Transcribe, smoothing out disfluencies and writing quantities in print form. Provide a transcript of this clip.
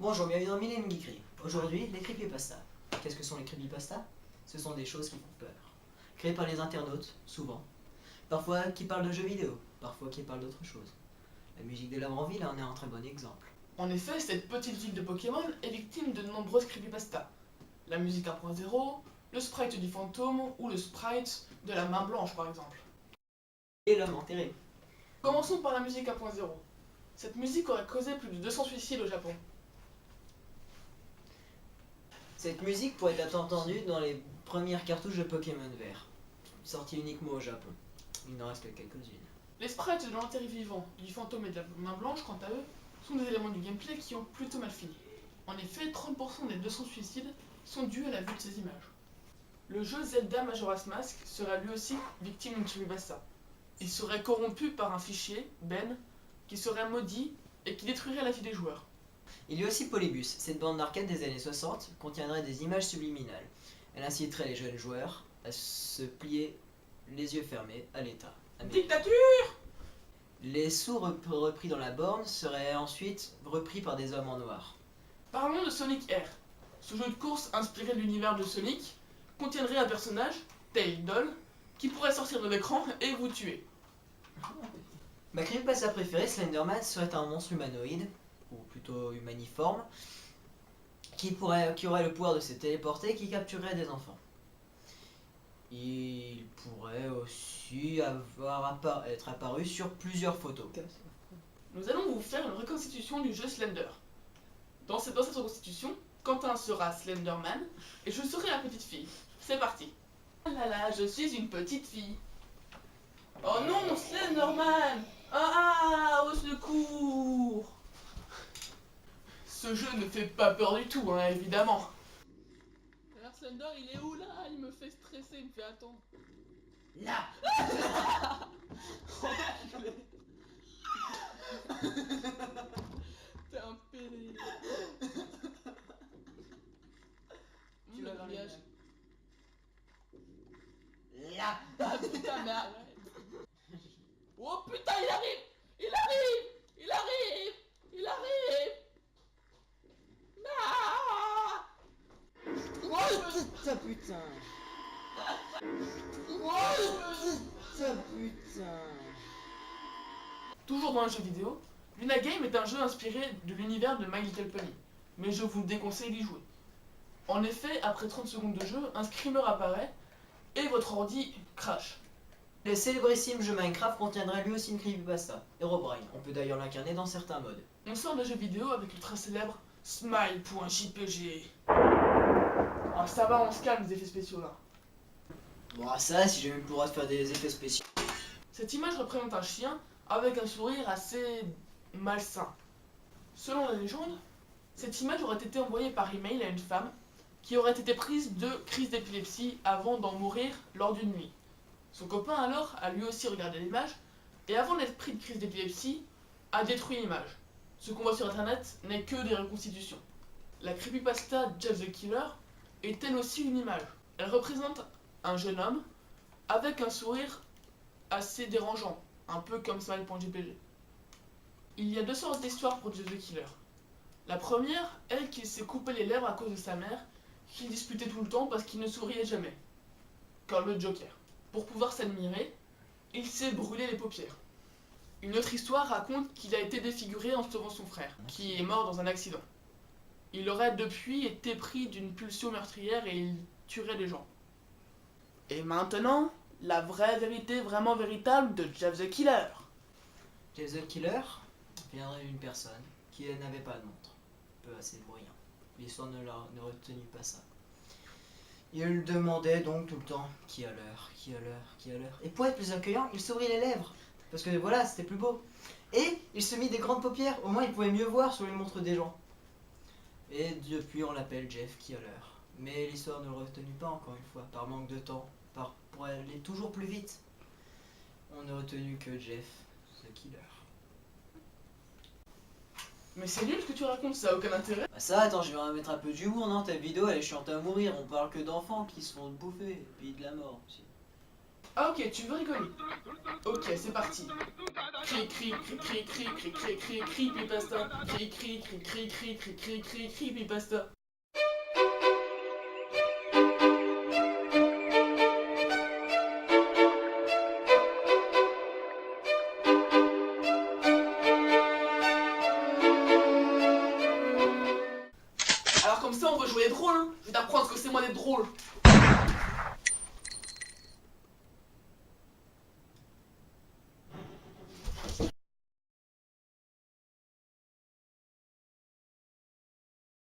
Bonjour, bienvenue dans Millennium Geekery. Aujourd'hui, les creepypastas. Qu'est-ce que sont les creepypastas? Ce sont des choses qui font peur. Créées par les internautes, souvent. Parfois qui parlent de jeux vidéo, parfois qui parlent d'autre chose. La musique de Lavranville en est un très bon exemple. En effet, cette petite ville de Pokémon est victime de nombreuses creepypastas. La musique 1.0, le sprite du fantôme ou le sprite de la main blanche par exemple. Et l'homme enterré. Commençons par la musique 1.0. Cette musique aurait causé plus de 200 suicides au Japon. Cette musique pourrait être entendue dans les premières cartouches de Pokémon vert, sorties uniquement au Japon. Il n'en reste que quelques-unes. Les sprites de l'enterré vivant, du fantôme et de la main blanche, quant à eux, sont des éléments du gameplay qui ont plutôt mal fini. En effet, 30% des 200 suicides sont dus à la vue de ces images. Le jeu Zelda Majora's Mask serait lui aussi victime d'une creepypasta. Il serait corrompu par un fichier, Ben, qui serait maudit et qui détruirait la vie des joueurs. Il y a aussi Polybus, cette bande d'arcade des années 60 contiendrait des images subliminales. Elle inciterait les jeunes joueurs à se plier les yeux fermés à l'État américain. Dictature! Les sous repris dans la borne seraient ensuite repris par des hommes en noir. Parlons de Sonic Air. Ce jeu de course inspiré de l'univers de Sonic contiendrait un personnage, Tail Doll, qui pourrait sortir de l'écran et vous tuer. Ma creepypasta préférée, Slenderman, serait un monstre humanoïde, ou plutôt humaniforme, qui aurait le pouvoir de se téléporter et qui capturerait des enfants. Il pourrait aussi être apparu sur plusieurs photos. Nous allons vous faire une reconstitution du jeu Slender. Dans cette reconstitution, Quentin sera Slenderman et je serai la petite fille. C'est parti. Ah là là, je suis une petite fille. Oh non, Slenderman! Ah, au secours! Ce jeu ne fait pas peur du tout, hein, évidemment. Alors Slender, il est où là? Il me fait stresser, il me fait attendre. Là. T'es un pédé. Tu vas dans les grillage. Là. Ah putain, mais arrête. Oh putain, il arrive! Il arrive! Il arrive! Il arrive! Ah! Oh putain, putain. Putain, putain. Toujours dans le jeu vidéo, Luna Game est un jeu inspiré de l'univers de My Little Pony, mais je vous déconseille d'y jouer. En effet, après 30 secondes de jeu, un screamer apparaît et votre ordi crash. Le célébrissime jeu Minecraft contiendrait lui aussi une creepypasta, Herobrine. On peut d'ailleurs l'incarner dans certains modes. On sort de jeu vidéo avec le très célèbre Smile.jpg. Ah ça va, on se calme les effets spéciaux là. Bon, ça, si j'ai même plus le droit de faire des effets spéciaux. Cette image représente un chien avec un sourire assez malsain. Selon la légende, cette image aurait été envoyée par email à une femme qui aurait été prise de crise d'épilepsie avant d'en mourir lors d'une nuit. Son copain alors a lui aussi regardé l'image et avant d'être pris de crise d'épilepsie, a détruit l'image. Ce qu'on voit sur internet n'est que des reconstitutions. La creepypasta Jeff the Killer est elle aussi une image. Elle représente un jeune homme avec un sourire assez dérangeant, un peu comme Smile.jpg. Il y a deux sortes d'histoires pour Jeff the Killer. La première est qu'il s'est coupé les lèvres à cause de sa mère, qu'il disputait tout le temps parce qu'il ne souriait jamais, comme le Joker. Pour pouvoir s'admirer, il s'est brûlé les paupières. Une autre histoire raconte qu'il a été défiguré en sauvant son frère, qui est mort dans un accident. Il aurait depuis été pris d'une pulsion meurtrière et il tuerait des gens. Et maintenant, la vraie vérité vraiment véritable de Jeff the Killer. Jeff the Killer viendrait d'une personne qui n'avait pas de montre. Peu assez bruyant. L'histoire ne retenait pas ça. Il demandait donc tout le temps qui a l'heure, qui a l'heure, qui a l'heure. Et pour être plus accueillant, il s'ouvrit les lèvres. Parce que voilà, c'était plus beau. Et il se mit des grandes paupières. Au moins, il pouvait mieux voir sur les montres des gens. Et depuis, on l'appelle Jeff qui a l'heure. Mais l'histoire ne le retenait pas encore une fois, par manque de temps, pour aller toujours plus vite. On n'a retenu que Jeff, the Killer. Mais c'est nul ce que tu racontes, ça a aucun intérêt. Bah ça, attends, je vais remettre un peu d'humour, non? Ta vidéo, elle est chiante à mourir. On parle que d'enfants qui se font bouffer, et puis de la mort aussi. Ah ok, tu veux rigoler. Ok, c'est parti. Cri cri cri cri cri cri cri cri creepypasta. Cri cri cri cri cri cri cri cri creepypasta. Alors comme ça on veut jouer les drôles, hein. Je vais t'apprendre ce que c'est moi d'être drôle.